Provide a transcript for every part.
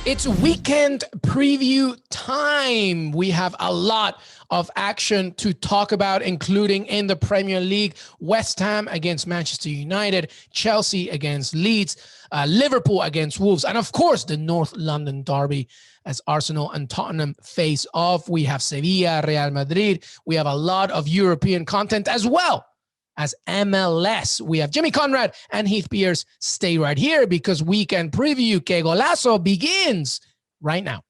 It's weekend preview time. We have a lot of action to talk about, including in the Premier League, West Ham against Manchester United, Chelsea against Leeds, Liverpool against Wolves, and of course, the North London derby as Arsenal and Tottenham face off. We have Sevilla, Real Madrid. We have a lot of European content as well as MLS. We have Jimmy Conrad and Heath Pearce. Stay right here because weekend preview Que Golazo begins right now.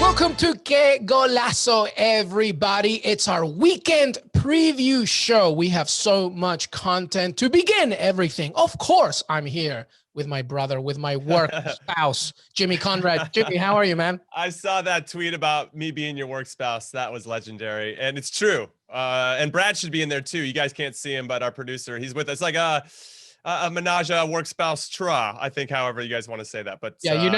Welcome to Que Golazo, everybody. It's our weekend preview show. We have so much content to begin everything. Of course, I'm here with my brother, with my work spouse, Jimmy Conrad. Jimmy, how are you, man? I saw that tweet about me being your work spouse. That was legendary. And it's true. And Brad should be in there too. You guys can't see him, but our producer, he's with us. Like a menage a work spouse tra, I think, however you guys want to say that. But yeah, you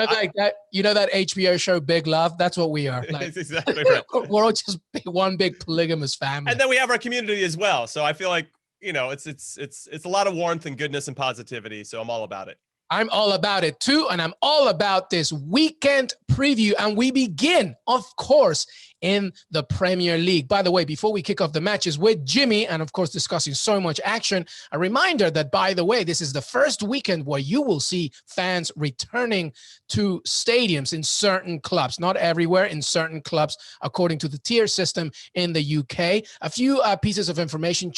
know that HBO show Big Love? That's what we are. Like, it's exactly right. We're all just one big polygamous family. And then we have our community as well. So I feel like, you know, it's a lot of warmth and goodness and positivity. So I'm all about it. I'm all about it too, and I'm all about this weekend preview. And we begin, of course, in the Premier League. By the way, before we kick off the matches with Jimmy, and of course discussing so much action, a reminder that, by the way, this is the first weekend where you will see fans returning to stadiums in certain clubs, not everywhere, in certain clubs, according to the tier system in the UK. A few pieces of information.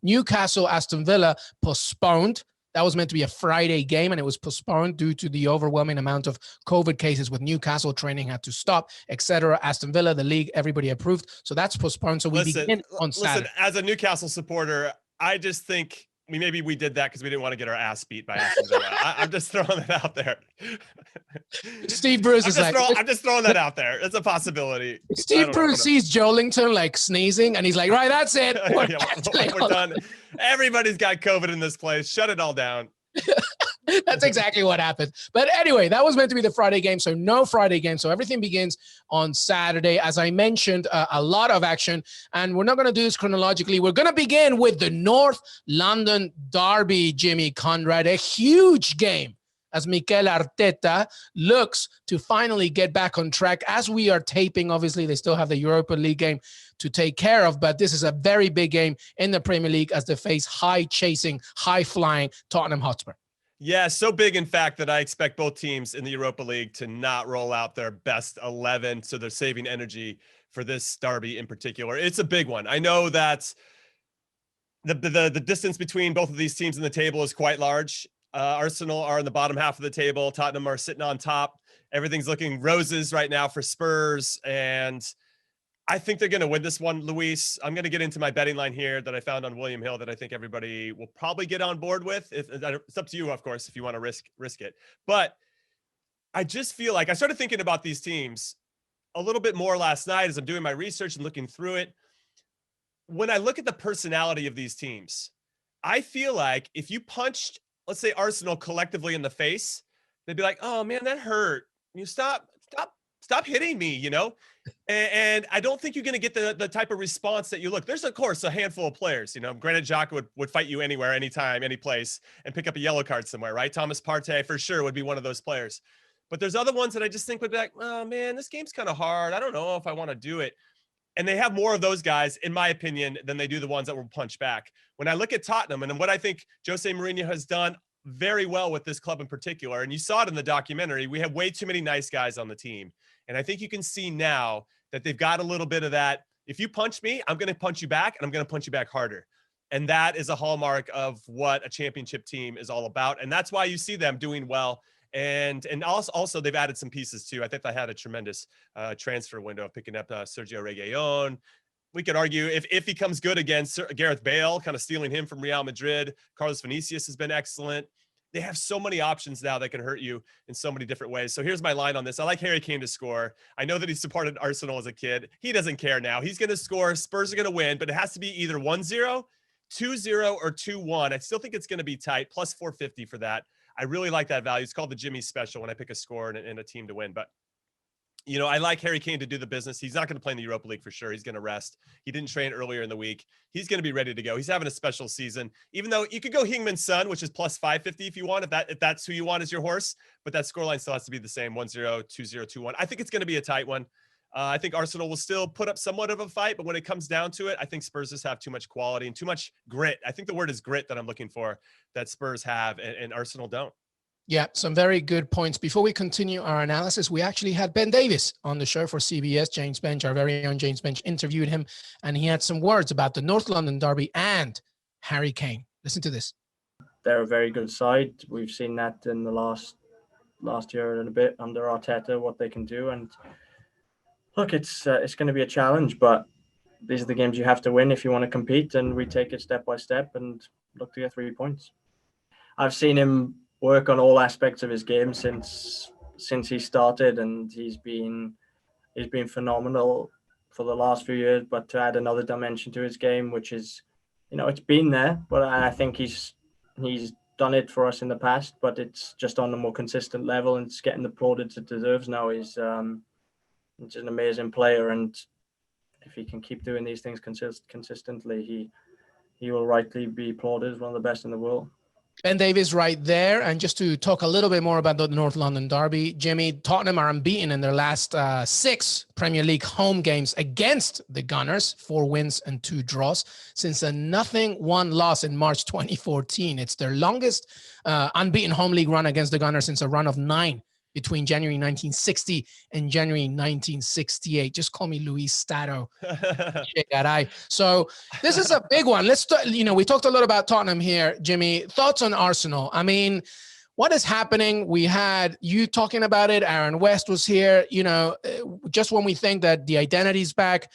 Newcastle, Aston Villa postponed. That was meant to be a Friday game, and it was postponed due to the overwhelming amount of COVID cases with Newcastle. Training had to stop, etc. Aston Villa, the league, everybody approved. So that's postponed. So we begin on Saturday. As a Newcastle supporter, I just think maybe we did that because we didn't want to get our ass beat by Aston Villa. I'm just throwing that out there. Steve Bruce I'm just throwing that out there. It's a possibility. Steve Bruce sees Joelington like sneezing, and he's like, right, that's it. We're done. Everybody's got COVID in this place. Shut it all down. That's exactly what happened. But anyway, that was meant to be the Friday game, so no Friday game. So everything begins on Saturday. As I mentioned, a lot of action, and we're not going to do this chronologically. We're going to begin with the North London derby, Jimmy Conrad, a huge game as Mikel Arteta looks to finally get back on track. As we are taping, obviously, they still have the Europa League game to take care of, but this is a very big game in the Premier League as they face high-chasing, high-flying Tottenham Hotspur. Yeah, so big, in fact, that I expect both teams in the Europa League to not roll out their best 11, so they're saving energy for this derby in particular. It's a big one. I know that the distance between both of these teams in the table is quite large. Arsenal are in the bottom half of the table. Tottenham are sitting on top. Everything's looking roses right now for Spurs, and I think they're going to win this one, Luis. I'm going to get into my betting line here that I found on William Hill that I think everybody will probably get on board with. It's up to you, of course, if you want to risk it. But I just feel like I started thinking about these teams a little bit more last night as I'm doing my research and looking through it. When I look at the personality of these teams, I feel like if you punched, let's say, Arsenal collectively in the face, they'd be like, oh, man, that hurt. You stop hitting me, you know? And I don't think you're going to get the type of response that you look. There's, of course, a handful of players, you know. Granted, Xhaka would fight you anywhere, anytime, any place, and pick up a yellow card somewhere, right? Thomas Partey, for sure, would be one of those players. But there's other ones that I just think would be like, oh, man, this game's kind of hard. I don't know if I want to do it. And they have more of those guys, in my opinion, than they do the ones that will punch back. When I look at Tottenham, and what I think Jose Mourinho has done very well with this club in particular, and you saw it in the documentary, we have way too many nice guys on the team. And I think you can see now that they've got a little bit of that. If you punch me, I'm going to punch you back, and I'm going to punch you back harder. And that is a hallmark of what a championship team is all about. And that's why you see them doing well. And also they've added some pieces too. I think they had a tremendous transfer window of picking up Sergio Reguilón. We could argue if he comes good against Gareth Bale, kind of stealing him from Real Madrid. Carlos Vinicius has been excellent. They have so many options now that can hurt you in so many different ways. So here's my line on this. I like Harry Kane to score. I know that he supported Arsenal as a kid. He doesn't care now. He's going to score. Spurs are going to win, but it has to be either 1-0, 2-0, or 2-1. I still think it's going to be tight, plus 450 for that. I really like that value. It's called the Jimmy special when I pick a score and a team to win. But You know, I like Harry Kane to do the business. He's not going to play in the Europa League for sure. He's going to rest. He didn't train earlier in the week. He's going to be ready to go. He's having a special season, even though you could go Heung-min Son, which is plus 550 if you want, if that's who you want as your horse, but that scoreline still has to be the same, 1-0, 2-0, 2-1. I think it's going to be a tight one. I think Arsenal will still put up somewhat of a fight, but when it comes down to it, I think Spurs just have too much quality and too much grit. I think the word is grit that I'm looking for, that Spurs have and Arsenal don't. Yeah, some very good points. Before we continue our analysis, we actually had Ben Davies on the show for CBS. James Bench, our very own James Bench, interviewed him, and he had some words about the North London derby and Harry Kane. Listen to this. They're a very good side. We've seen that in the last year and a bit under Arteta, what they can do. And look, it's going to be a challenge, but these are the games you have to win if you want to compete, and we take it step by step and look to get 3 points. I've seen him work on all aspects of his game since he started, and he's been phenomenal for the last few years. But to add another dimension to his game, which is, it's been there, but I think he's done it for us in the past, but it's just on a more consistent level, and it's getting the plaudits it deserves now. He's an amazing player, and if he can keep doing these things consistently, he will rightly be applauded as one of the best in the world. Ben Davies right there. And just to talk a little bit more about the North London derby, Jimmy, Tottenham are unbeaten in their last 6 Premier League home games against the Gunners, 4 wins and 2 draws since a 0-1 loss in March 2014. It's their longest unbeaten home league run against the Gunners since a run of 9 between January 1960 and January 1968. Just call me Luis Stato. So this is a big one. We talked a lot about Tottenham here. Jimmy, thoughts on Arsenal? I mean, what is happening? We had you talking about it. Aaron West was here. Just when we think that the identity's back,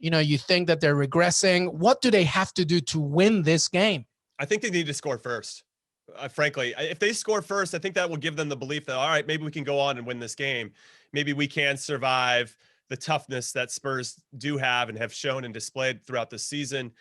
you think that they're regressing. What do they have to do to win this game? I think they need to score first. Frankly, if they score first, I think that will give them the belief that, all right, maybe we can go on and win this game. Maybe we can survive the toughness that Spurs do have and have shown and displayed throughout the season.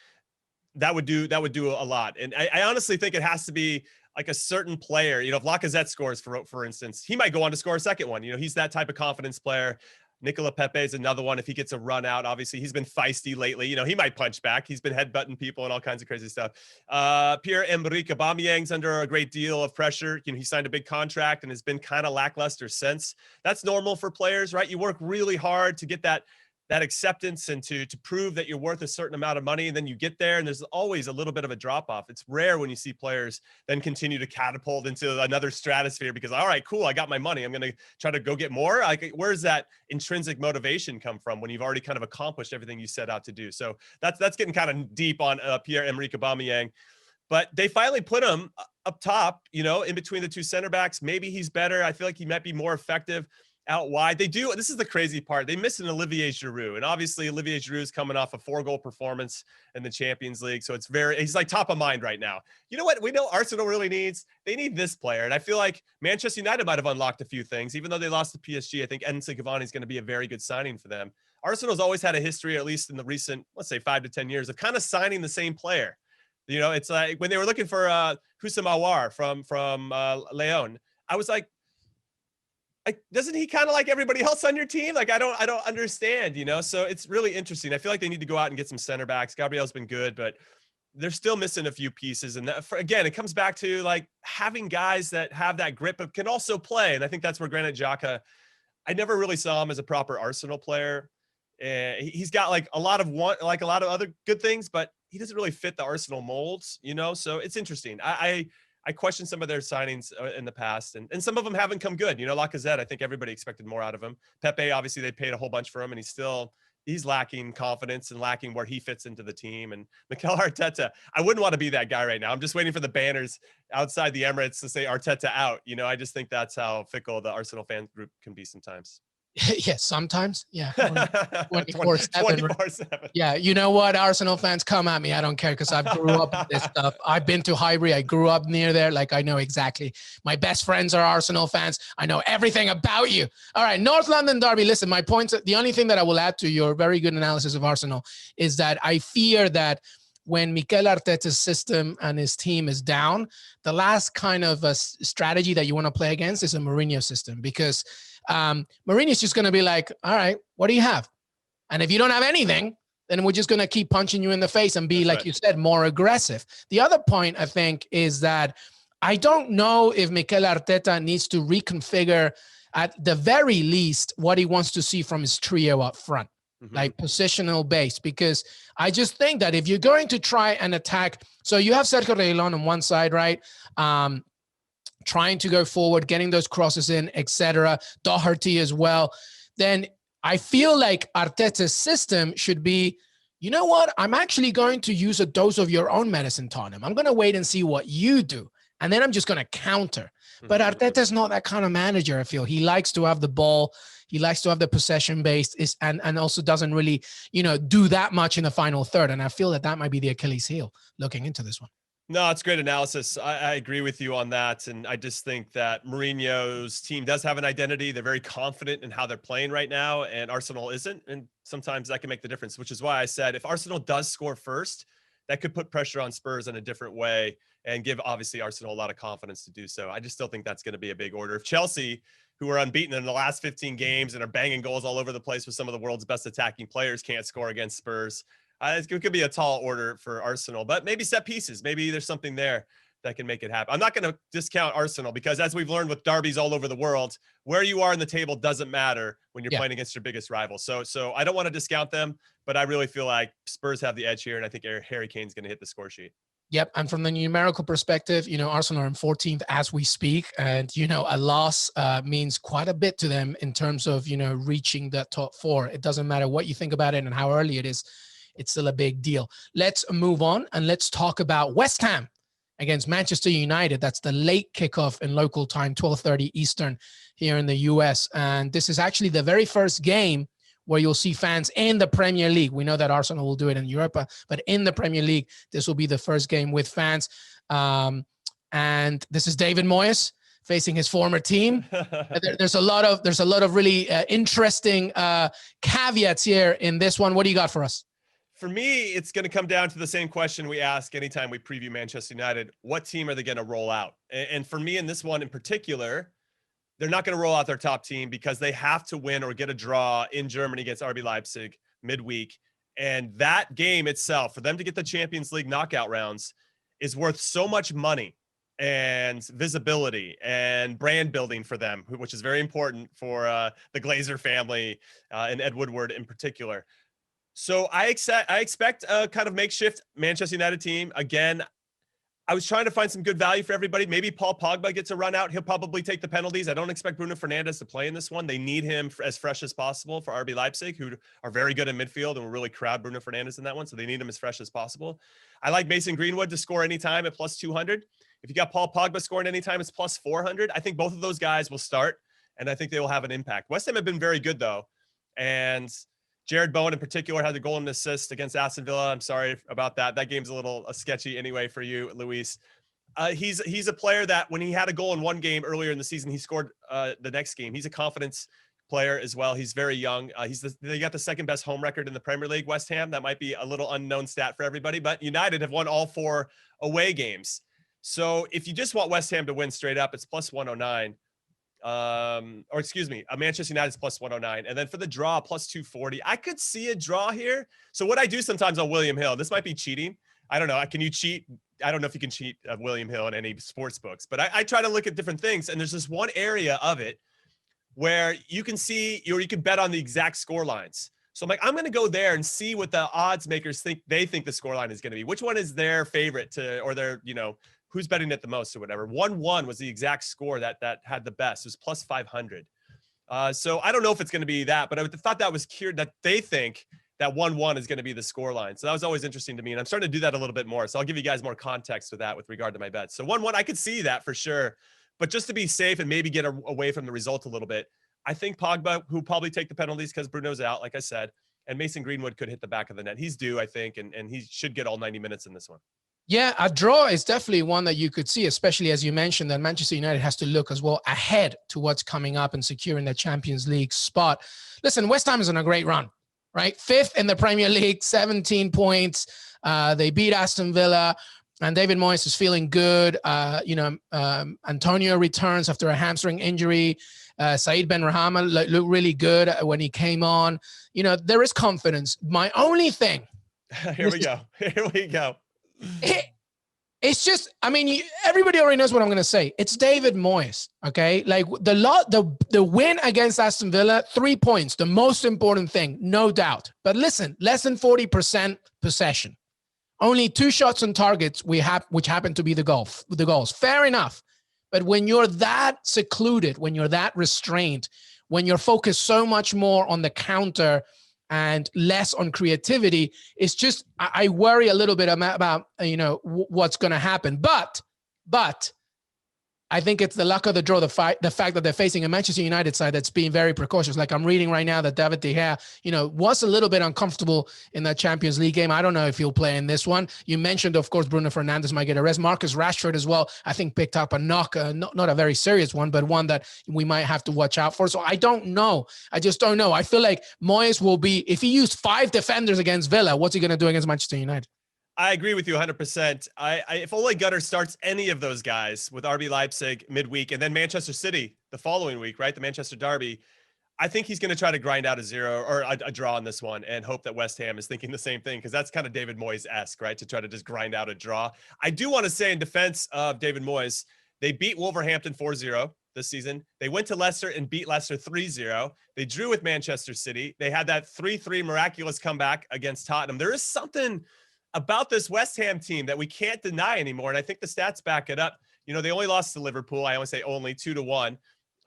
That would do a lot. And I honestly think it has to be like a certain player. If Lacazette scores, for instance, he might go on to score a second one. He's that type of confidence player. Nicola Pepe is another one. If he gets a run out, obviously he's been feisty lately. He might punch back. He's been headbutting people and all kinds of crazy stuff. Pierre-Emerick Aubameyang's under a great deal of pressure. He signed a big contract and has been kind of lackluster since. That's normal for players, right? You work really hard to get that acceptance and to prove that you're worth a certain amount of money, and then you get there and there's always a little bit of a drop off. It's rare when you see players then continue to catapult into another stratosphere because, all right, cool, I got my money, I'm going to try to go get more. Like, where's that intrinsic motivation come from when you've already kind of accomplished everything you set out to do? So that's getting kind of deep on Pierre-Emerick Aubameyang. But they finally put him up top, in between the 2 center backs. Maybe he's better. I feel like he might be more effective out wide. This is the crazy part. They missed an Olivier Giroud. And obviously Olivier Giroud is coming off a 4-goal performance in the Champions League. So he's like top of mind right now. You know what we know Arsenal really needs? They need this player. And I feel like Manchester United might have unlocked a few things. Even though they lost to PSG, I think Edinson Cavani is going to be a very good signing for them. Arsenal's always had a history, at least in the recent, let's say 5 to 10 years, of kind of signing the same player. It's like when they were looking for Houssam Aouar from Leon, I was like, doesn't he kind of like everybody else on your team? Like, I don't understand, so it's really interesting. I feel like they need to go out and get some center backs. Gabriel's been good, but they're still missing a few pieces. And again, it comes back to like having guys that have that grip, but can also play. And I think that's where Granit Xhaka, I never really saw him as a proper Arsenal player. He's got like a lot of other good things, but he doesn't really fit the Arsenal molds, so it's interesting. I questioned some of their signings in the past, and some of them haven't come good. Lacazette, I think everybody expected more out of him. Pepe, obviously, they paid a whole bunch for him, and he's lacking confidence and lacking where he fits into the team. And Mikel Arteta, I wouldn't want to be that guy right now. I'm just waiting for the banners outside the Emirates to say Arteta out. I just think that's how fickle the Arsenal fan group can be sometimes. Yes, sometimes. Yeah. 24/7. Yeah. You know what? Arsenal fans, come at me. I don't care because I grew up with this stuff. I've been to Highbury. I grew up near there. Like, I know exactly. My best friends are Arsenal fans. I know everything about you. All right. North London derby. Listen, my points. The only thing that I will add to your very good analysis of Arsenal is that I fear that when Mikel Arteta's system and his team is down, the last kind of a strategy that you want to play against is a Mourinho system, because Mourinho's just going to be like, all right, what do you have? And if you don't have anything, then we're just going to keep punching you in the face and be, like you said, more aggressive. The other point, I think, is that I don't know if Mikel Arteta needs to reconfigure, at the very least, what he wants to see from his trio up front, like positional base, because I just think that if you're going to try and attack, so you have Sergio Reguilón on one side, right? Trying to go forward, getting those crosses in, etc. Doherty as well. Then I feel like Arteta's system should be, you know what? I'm actually going to use a dose of your own medicine, Tottenham. I'm going to wait and see what you do. And then I'm just going to counter. But Arteta's not that kind of manager, I feel. He likes to have the ball. He likes to have the possession based, and also doesn't really, do that much in the final third. And I feel that might be the Achilles heel looking into this one. No, it's great analysis. I agree with you on that. And I just think that Mourinho's team does have an identity. They're very confident in how they're playing right now, and Arsenal isn't. And sometimes that can make the difference, which is why I said if Arsenal does score first, that could put pressure on Spurs in a different way and give, obviously, Arsenal a lot of confidence to do so. I just still think that's going to be a big order. If Chelsea, who are unbeaten in the last 15 games and are banging goals all over the place with some of the world's best attacking players, can't score against Spurs, it could be a tall order for Arsenal, but maybe set pieces. Maybe there's something there that can make it happen. I'm not going to discount Arsenal, because as we've learned with derbies all over the world, where you are in the table doesn't matter when you're playing against your biggest rival. So I don't want to discount them, but I really feel like Spurs have the edge here, and I think Harry Kane's going to hit the score sheet. Yep. And from the numerical perspective, Arsenal are in 14th as we speak. And, a loss means quite a bit to them in terms of, reaching that top four. It doesn't matter what you think about it and how early it is. It's still a big deal. Let's move on and let's talk about West Ham against Manchester United. That's the late kickoff in local time, 12:30 Eastern here in the US. And this is actually the very first game where you'll see fans in the Premier League. We know that Arsenal will do it in Europa, but in the Premier League, this will be the first game with fans. And this is David Moyes facing his former team. There's a lot of really interesting caveats here in this one. What do you got for us? For me, it's going to come down to the same question we ask anytime we preview Manchester United. What team are they going to roll out? And for me, in this one in particular, they're not going to roll out their top team, because they have to win or get a draw in Germany against RB Leipzig midweek. And that game itself, for them to get the Champions League knockout rounds, is worth so much money and visibility and brand building for them, which is very important for the Glazer family and Ed Woodward in particular. So I expect a kind of makeshift Manchester United team. Again, I was trying to find some good value for everybody. Maybe Paul Pogba gets a run out. He'll probably take the penalties. I don't expect Bruno Fernandes to play in this one. They need him as fresh as possible for RB Leipzig, who are very good in midfield and will really crowd Bruno Fernandes in that one. So they need him as fresh as possible. I like Mason Greenwood to score anytime at plus 200. If you got Paul Pogba scoring anytime, it's plus 400. I think both of those guys will start, and I think they will have an impact. West Ham have been very good, though. And Jared Bowen in particular had the goal and assist against Aston Villa. I'm sorry about that. That game's a little sketchy anyway for you, Luis. He's a player that when he had a goal in one game earlier in the season, he scored the next game. He's a confidence player as well. He's very young. They got the second best home record in the Premier League, West Ham. That might be a little unknown stat for everybody, but United have won all 4 away games. So if you just want West Ham to win straight up, it's plus 109. Manchester United is plus 109. And then for the draw, plus 240. I could see a draw here. So what I do sometimes on William Hill, this might be cheating. I don't know. Can you cheat? I don't know if you can cheat William Hill in any sports books, but I try to look at different things. And there's this one area of it where you can see, or you can bet on the exact score lines. So I'm like, I'm going to go there and see what the odds makers think the scoreline is going to be. Which one is their favorite or their, who's betting it the most or whatever. 1-1 was the exact score that had the best. It was plus 500. So I don't know if it's going to be that, but I thought that was curious that they think that 1-1 is going to be the score line. So that was always interesting to me. And I'm starting to do that a little bit more. So I'll give you guys more context with that with regard to my bets. So 1-1, I could see that for sure. But just to be safe and maybe get away from the result a little bit, I think Pogba, who probably take the penalties because Bruno's out, like I said, and Mason Greenwood could hit the back of the net. He's due, I think, and he should get all 90 minutes in this one. Yeah, a draw is definitely one that you could see, especially as you mentioned that Manchester United has to look as well ahead to what's coming up and securing the Champions League spot. Listen, West Ham is on a great run, right? 5th in the Premier League, 17 points. They beat Aston Villa, and David Moyes is feeling good. Antonio returns after a hamstring injury. Said Ben Rahama looked really good when he came on. There is confidence. My only thing. Here we go. It's just, everybody already knows what I'm going to say. It's David Moyes, okay? Like the win against Aston Villa, 3 points, the most important thing, no doubt. But listen, less than 40% possession, only 2 shots on targets which happen to be the goals. Fair enough. But when you're that secluded, when you're that restrained, when you're focused so much more on the counter and less on creativity, it's just, I worry a little bit about what's going to happen. But I think it's the luck of the draw, the fact that they're facing a Manchester United side that's being very precautious. Like I'm reading right now that David De Gea, was a little bit uncomfortable in that Champions League game. I don't know if he'll play in this one. You mentioned, of course, Bruno Fernandes might get a rest. Marcus Rashford as well, I think picked up a knock, not a very serious one, but one that we might have to watch out for. So I don't know. I just don't know. I feel like Moyes will be, if he used 5 defenders against Villa, what's he going to do against Manchester United? I agree with you 100%. If Ole Gunnar starts any of those guys with RB Leipzig midweek and then Manchester City the following week, right, the Manchester Derby, I think he's going to try to grind out a 0 or a draw on this one and hope that West Ham is thinking the same thing, because that's kind of David Moyes-esque, right, to try to just grind out a draw. I do want to say in defense of David Moyes, they beat Wolverhampton 4-0 this season. They went to Leicester and beat Leicester 3-0. They drew with Manchester City. They had that 3-3 miraculous comeback against Tottenham. There is something about this West Ham team that we can't deny anymore. And I think the stats back it up. They only lost to Liverpool. I always say only 2-1.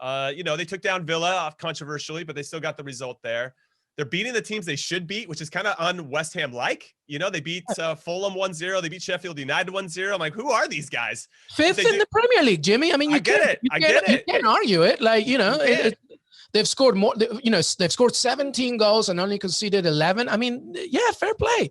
They took down Villa off controversially, but they still got the result there. They're beating the teams they should beat, which is kind of un-West Ham-like. They beat Fulham 1-0. They beat Sheffield United 1-0. I'm like, who are these guys? 5th in the Premier League, Jimmy. I get it. You can't argue it. They've scored more, they've scored 17 goals and only conceded 11. Fair play.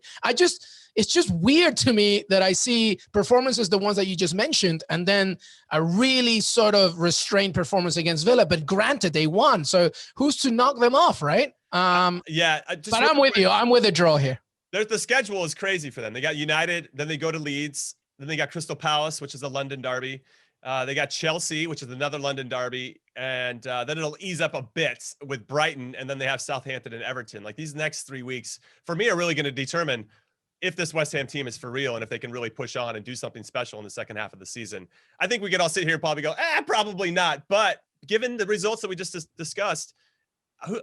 It's just weird to me that I see performances, the ones that you just mentioned, and then a really sort of restrained performance against Villa. But granted, they won. So who's to knock them off, right? But I'm with you. I'm with a draw here. The schedule is crazy for them. They got United, then they go to Leeds, then they got Crystal Palace, which is a London derby. They got Chelsea, which is another London derby, and then it'll ease up a bit with Brighton, and then they have Southampton and Everton. Like, these next 3 weeks, for me, are really going to determine if this West Ham team is for real and if they can really push on and do something special in the second half of the season. I think we could all sit here and probably go, probably not. But given the results that we just discussed,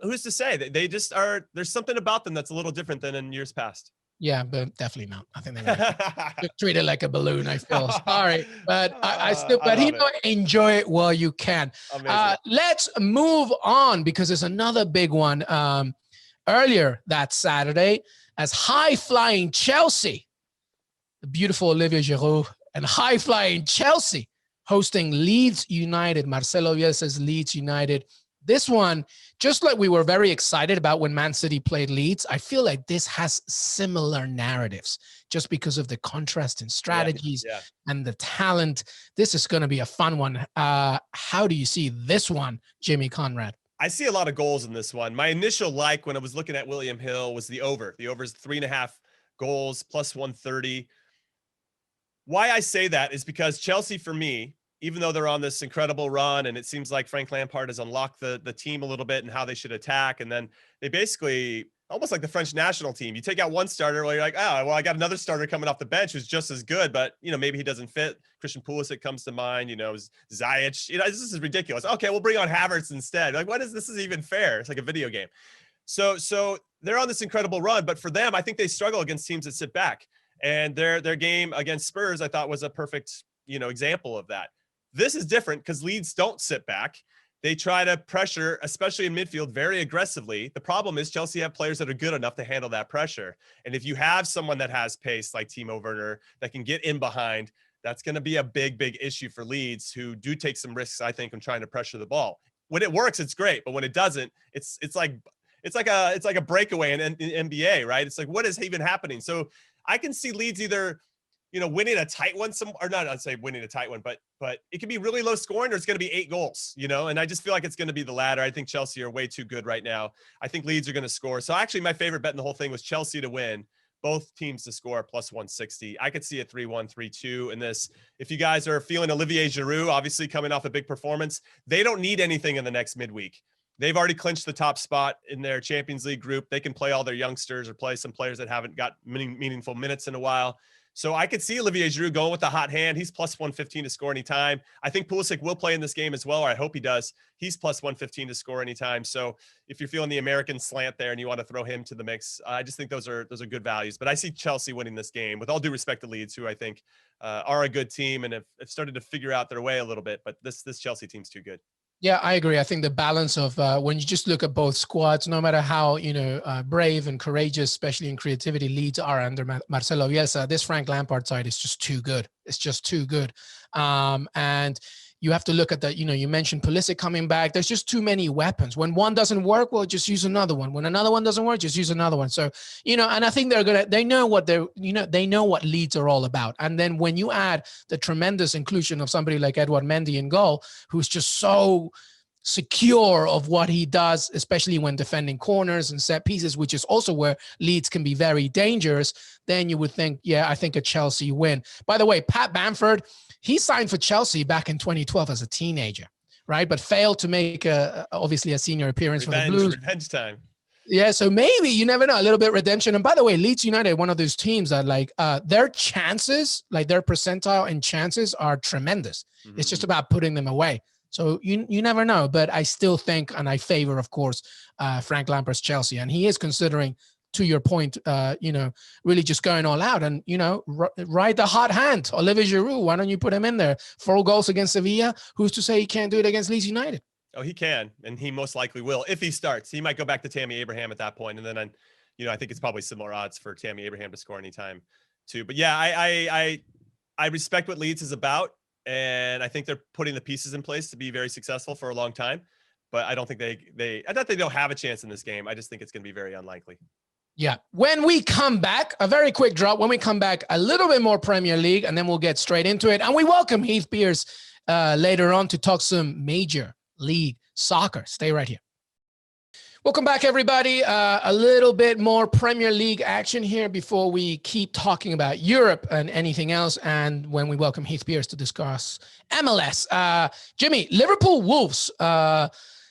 who's to say? They just are, there's something about them that's a little different than in years past. Yeah, but definitely not. I think they're treated like a balloon. I feel sorry, but I still, but enjoy it while you can. Let's move on, because there's another big one earlier that Saturday, as high-flying Chelsea, the beautiful Olivier Giroud, and high-flying Chelsea hosting Leeds United, Marcelo Bielsa's Leeds United. This one, just like we were very excited about when Man City played Leeds, I feel like this has similar narratives just because of the contrast in strategies and the talent. This is going to be a fun one. How do you see this one, Jimmy Conrad? I see a lot of goals in this one. My initial when I was looking at William Hill was the over. The over is 3.5 goals plus 130. Why I say that is because Chelsea, for me, even though they're on this incredible run and it seems like Frank Lampard has unlocked the team a little bit and how they should attack, and then they basically, almost like the French national team, you take out one starter, well, you're like, I got another starter coming off the bench who's just as good, but maybe he doesn't fit. Christian Pulisic comes to mind, Ziyech, this is ridiculous. Okay, we'll bring on Havertz instead. Like, this is even fair? It's like a video game. So they're on this incredible run, but for them, I think they struggle against teams that sit back, and their game against Spurs, I thought, was a perfect, example of that. This is different because Leeds don't sit back. They try to pressure, especially in midfield, very aggressively. The problem is Chelsea have players that are good enough to handle that pressure. And if you have someone that has pace like Timo Werner that can get in behind, that's going to be a big, big issue for Leeds, who do take some risks, I think, in trying to pressure the ball. When it works, it's great, but when it doesn't, it's like a breakaway in NBA, right? It's like, what is even happening? So I can see Leeds either winning a tight one, I'd say winning a tight one, but it could be really low scoring, or it's going to be 8 goals, and I just feel like it's going to be the latter. I think Chelsea are way too good right now. I think Leeds are going to score. So actually my favorite bet in the whole thing was Chelsea to win both teams to score plus 160. I could see a 3-1, 3-2 in this. If you guys are feeling Olivier Giroud, obviously coming off a big performance, they don't need anything in the next midweek. They've already clinched the top spot in their Champions League group. They can play all their youngsters or play some players that haven't got meaningful minutes in a while. So I could see Olivier Giroud going with the hot hand. He's plus 115 to score anytime. I think Pulisic will play in this game as well, or I hope he does. He's plus 115 to score anytime. So if you're feeling the American slant there and you want to throw him to the mix, I just think those are good values. But I see Chelsea winning this game, with all due respect to Leeds, who I think are a good team and have started to figure out their way a little bit. But this Chelsea team's too good. Yeah, I agree. I think the balance of when you just look at both squads, no matter how brave and courageous, especially in creativity, Leeds are under Marcelo Bielsa, this Frank Lampard side is just too good. It's just too good. And you have to look at that. You mentioned Pulisic coming back. There's just too many weapons. When one doesn't work, well, just use another one. When another one doesn't work, just use another one. So, and I think they know what Leeds are all about. And then when you add the tremendous inclusion of somebody like Edouard Mendy in goal, who's just so secure of what he does, especially when defending corners and set pieces, which is also where Leeds can be very dangerous, then you would think, I think a Chelsea win. By the way, Pat Bamford, he signed for Chelsea back in 2012 as a teenager, right? But failed to make obviously a senior appearance for the Blues. Revenge time. Yeah, so maybe, you never know, a little bit redemption. And by the way, Leeds United, one of those teams that their chances, like their percentile and chances are tremendous. Mm-hmm. It's just about putting them away. So you never know. But I still think, and I favor, of course, Frank Lampard's Chelsea. And he is considering, to your point, really just going all out and, ride the hot hand. Olivier Giroud, why don't you put him in there? 4 goals against Sevilla. Who's to say he can't do it against Leeds United? Oh, he can, and he most likely will if he starts. He might go back to Tammy Abraham at that point, and then, I think it's probably similar odds for Tammy Abraham to score anytime, too. But yeah, I respect what Leeds is about, and I think they're putting the pieces in place to be very successful for a long time. But I don't think I thought they don't have a chance in this game. I just think it's going to be very unlikely. Yeah. When we come back, a very quick drop. When we come back, a little bit more Premier League, and then we'll get straight into it. And we welcome Heath Pearce later on to talk some Major League Soccer. Stay right here. Welcome back, everybody. A little bit more Premier League action here before we keep talking about Europe and anything else. And when we welcome Heath Pearce to discuss MLS. Jimmy, Liverpool Wolves.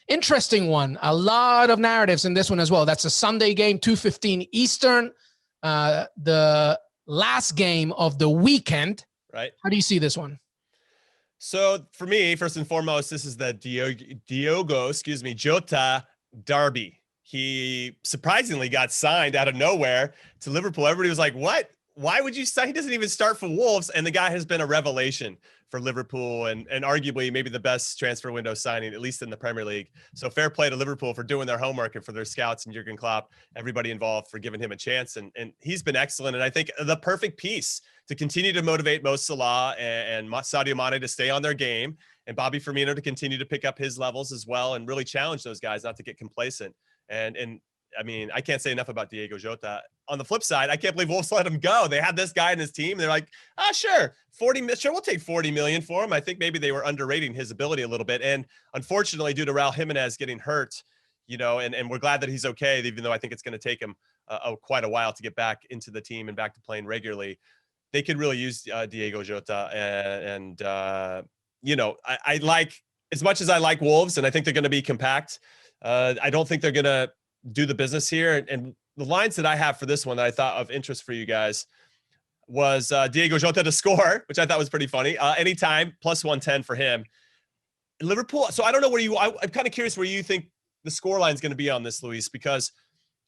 Interesting one. A lot of narratives in this one as well. That's a Sunday game, 2:15 Eastern. The last game of the weekend. Right. How do you see this one? So for me, first and foremost, this is the Diogo Jota derby. He surprisingly got signed out of nowhere to Liverpool. Everybody was like, what? Why would you sign? He doesn't even start for Wolves. And the guy has been a revelation for Liverpool and arguably maybe the best transfer window signing, at least in the Premier League. So fair play to Liverpool for doing their homework and for their scouts and Jurgen Klopp, everybody involved, for giving him a chance. And he's been excellent. And I think the perfect piece to continue to motivate Mo Salah and Sadio Mane to stay on their game, and Bobby Firmino to continue to pick up his levels as well and really challenge those guys not to get complacent. And I mean, I can't say enough about Diogo Jota. On the flip side, I can't believe Wolves let him go. They had this guy in his team. They're like, sure, we'll take 40 million for him. I think maybe they were underrating his ability a little bit. And unfortunately, due to Raul Jimenez getting hurt, and we're glad that he's okay, even though I think it's going to take him quite a while to get back into the team and back to playing regularly. They could really use Diogo Jota. I like, as much as I like Wolves, and I think they're going to be compact, I don't think they're going to do the business here. And the lines that I have for this one that I thought of interest for you guys was Diogo Jota to score, which I thought was pretty funny. Anytime, plus 110 for him. Liverpool. So I don't know I'm kind of curious where you think the scoreline is going to be on this, Luis, because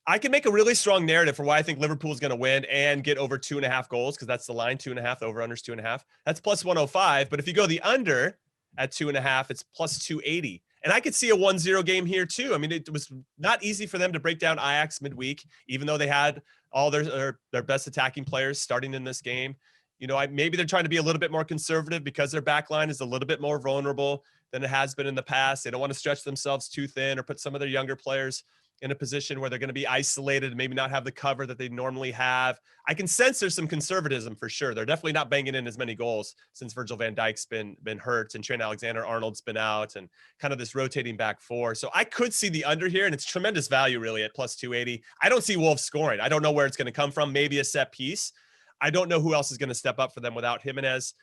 I can make a really strong narrative for why I think Liverpool is going to win and get over 2.5 goals, because that's the line, 2.5. The over-under's 2.5. That's plus 105. But if you go the under at 2.5, it's plus 280. And I could see a 1-0 game here too. I mean, it was not easy for them to break down Ajax midweek, even though they had all their best attacking players starting in this game. Maybe they're trying to be a little bit more conservative because their back line is a little bit more vulnerable than it has been in the past. They don't want to stretch themselves too thin or put some of their younger players in a position where they're going to be isolated and maybe not have the cover that they normally have. I can sense there's some conservatism for sure. They're definitely not banging in as many goals since Virgil van Dijk's been hurt and Trent Alexander-Arnold's been out and kind of this rotating back four. So I could see the under here, and it's tremendous value really at plus 280. I don't see Wolves scoring. I don't know where it's going to come from. Maybe a set piece. I don't know who else is going to step up for them without Jimenez.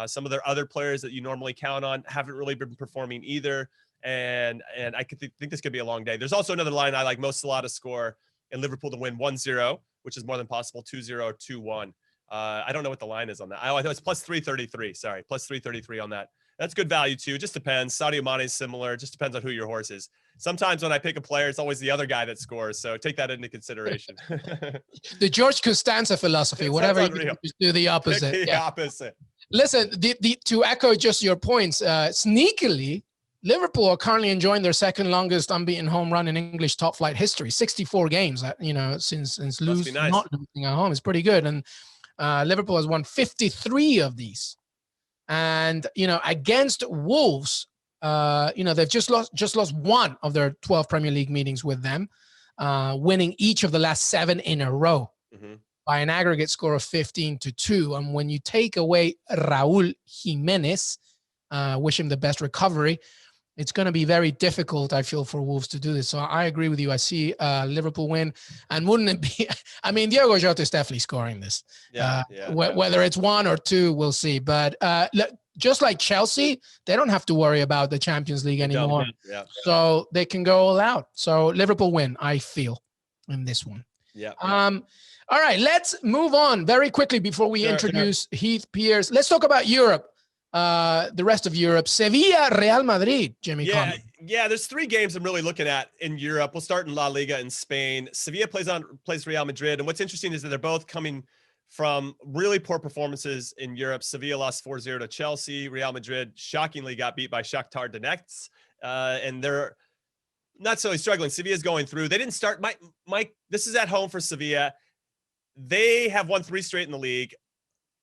Some of their other players that you normally count on haven't really been performing either. And I could think this could be a long day. There's also another line I like, Mo Salah to score and Liverpool to win 1-0, which is more than possible, 2-0 or 2-1. I don't know what the line is on that. I know it's plus 333. Sorry, plus 333 on that. That's good value too. It just depends. Sadio Mane is similar. It just depends on who your horse is. Sometimes when I pick a player, it's always the other guy that scores. So take that into consideration. The George Costanza philosophy, whatever you do, just do the opposite. Pick the opposite. Listen, to echo just your points, sneakily, Liverpool are currently enjoying their second longest unbeaten home run in English top flight history, 64 games, since not losing at home. It's pretty good. And Liverpool has won 53 of these. And, against Wolves, they've just lost one of their 12 Premier League meetings with them, winning each of the last 7 in a row by an aggregate score of 15-2. And when you take away Raúl Jiménez, wish him the best recovery, it's going to be very difficult, I feel, for Wolves to do this. So I agree with you. I see Liverpool win. And wouldn't it be – I mean, Diogo Jota is definitely scoring this. Whether it's 1 or 2, we'll see. But just like Chelsea, they don't have to worry about the Champions League anymore. So they can go all out. So Liverpool win, I feel, in this one. All right, let's move on very quickly before we introduce Heath, Pearce. Let's talk about Europe. The rest of Europe, Sevilla, Real Madrid, Jimmy. Yeah, there's 3 games I'm really looking at in Europe. We'll start in La Liga in Spain. Sevilla plays Real Madrid. And what's interesting is that they're both coming from really poor performances in Europe. Sevilla lost 4-0 to Chelsea. Real Madrid shockingly got beat by Shakhtar Donetsk. And they're not so struggling. Sevilla's going through. They didn't start. Mike, this is at home for Sevilla. They have won 3 straight in the league.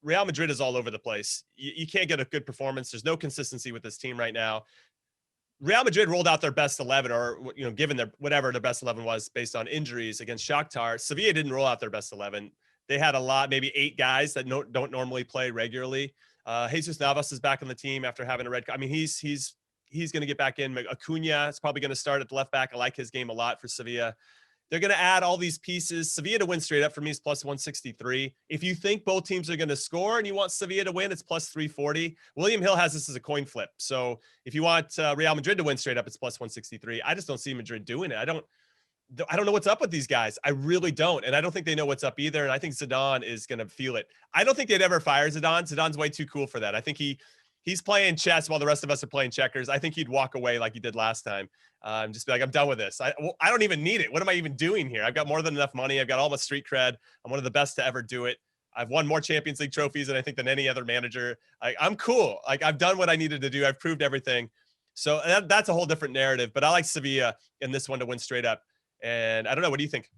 Real Madrid is all over the place. You can't get a good performance. There's no consistency with this team right now. Real Madrid rolled out their best 11, or given their whatever their best 11 was based on injuries against Shakhtar. Sevilla didn't roll out their best 11. They had a lot, maybe 8 guys that don't normally play regularly. Jesus Navas is back on the team after having a red card. I mean, he's going to get back in. Acuna is probably going to start at the left back. I like his game a lot for Sevilla. They're going to add all these pieces. Sevilla to win straight up for me is plus 163. If you think both teams are going to score and you want Sevilla to win, it's plus 340. William Hill has this as a coin flip. So if you want Real Madrid to win straight up, it's plus 163. I just don't see Madrid doing it. I don't know what's up with these guys. I really don't. And I don't think they know what's up either. And I think Zidane is going to feel it. I don't think they'd ever fire Zidane. Zidane's way too cool for that. I think he's playing chess while the rest of us are playing checkers. I think he'd walk away like he did last time. Just be like, I'm done with this. I don't even need it. What am I even doing here? I've got more than enough money. I've got all my street cred. I'm one of the best to ever do it. I've won more Champions League trophies than any other manager. I'm cool. I've done what I needed to do. I've proved everything. So that's a whole different narrative. But I like Sevilla in this one to win straight up. And I don't know. What do you think?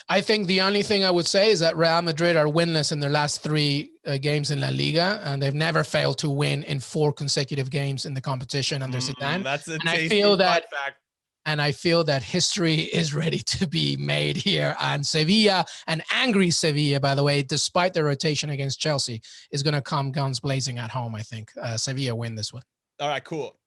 I think the only thing I would say is that Real Madrid are winless in their last 3 games in La Liga, and they've never failed to win in 4 consecutive games in the competition under Zidane. That's a fact. And I feel that history is ready to be made here. And Sevilla, an angry Sevilla, by the way, despite the rotation against Chelsea, is going to come guns blazing at home, I think. Sevilla win this one. All right, cool.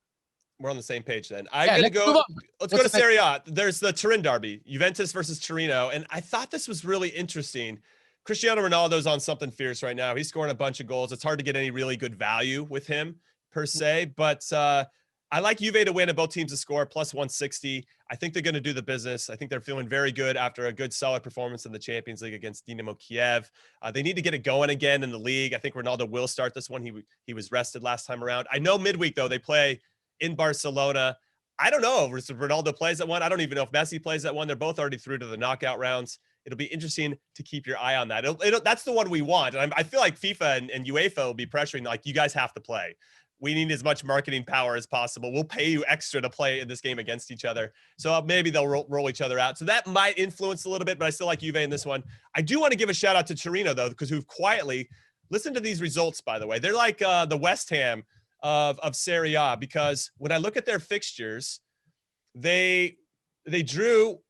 We're on the same page then. Let's go to Serie A. There's the Turin derby, Juventus versus Torino. And I thought this was really interesting. Cristiano Ronaldo's on something fierce right now. He's scoring a bunch of goals. It's hard to get any really good value with him per se, but I like Juve to win and both teams to score plus 160. I think they're going to do the business. I think they're feeling very good after a good, solid performance in the Champions League against Dynamo Kiev. They need to get it going again in the league. I think Ronaldo will start this one. He was rested last time around. I know midweek, though, they play in Barcelona. I don't know if Ronaldo plays that one. I don't even know if Messi plays that one. They're both already through to the knockout rounds. It'll be interesting to keep your eye on that. That's the one we want. And I feel like FIFA and UEFA will be pressuring, like, you guys have to play. We need as much marketing power as possible. We'll pay you extra to play in this game against each other. So maybe they'll roll each other out. So that might influence a little bit, but I still like Juve in this one. I do want to give a shout out to Torino, though, because who've quietly listened to these results, by the way. They're like the West Ham of Serie A, because when I look at their fixtures, they drew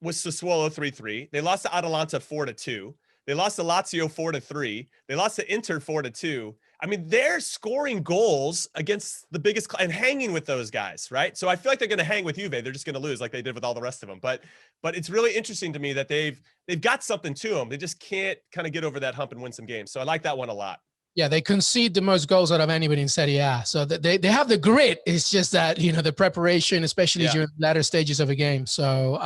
with Sassuolo 3-3. They lost to Atalanta 4-2. They lost to Lazio 4-3. They lost to Inter 4-2. I mean, they're scoring goals against the biggest and hanging with those guys, right? So I feel like they're going to hang with Juve. They're just going to lose like they did with all the rest of them. But it's really interesting to me that they've got something to them. They just can't kind of get over that hump and win some games. So I like that one a lot. Yeah, they concede the most goals out of anybody in Serie A. So they have the grit. It's just that, the preparation, especially during the latter stages of a game. So,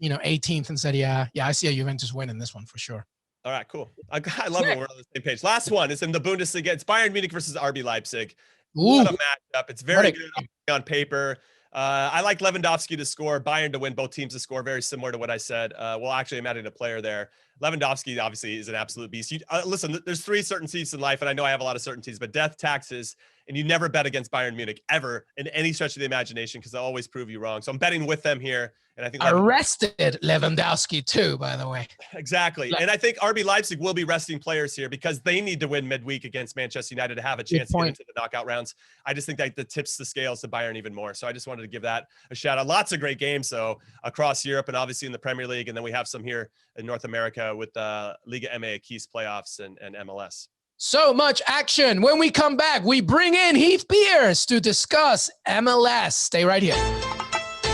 18th in Serie A. Yeah, I see a Juventus winning this one for sure. All right, cool. I love it. We're on the same page. Last one is in the Bundesliga. It's Bayern Munich versus RB Leipzig. What a matchup. It's very good on paper. I like Lewandowski to score, Bayern to win, both teams to score, very similar to what I said. Well, actually, I'm adding a player there. Lewandowski obviously is an absolute beast. Listen, there's 3 certainties in life, and I know I have a lot of certainties, but death, taxes, and you never bet against Bayern Munich ever in any stretch of the imagination because they'll always prove you wrong. So I'm betting with them here. And I think arrested Lewandowski too, by the way. Exactly. And I think RB Leipzig will be resting players here because they need to win midweek against Manchester United to have a chance to get into the knockout rounds. I just think that tips the scales to Bayern even more. So I just wanted to give that a shout out. Lots of great games, though, across Europe and obviously in the Premier League. And then we have some here in North America with Liga MX playoffs and MLS. So much action. When we come back, we bring in Heath Pearce to discuss MLS. Stay right here.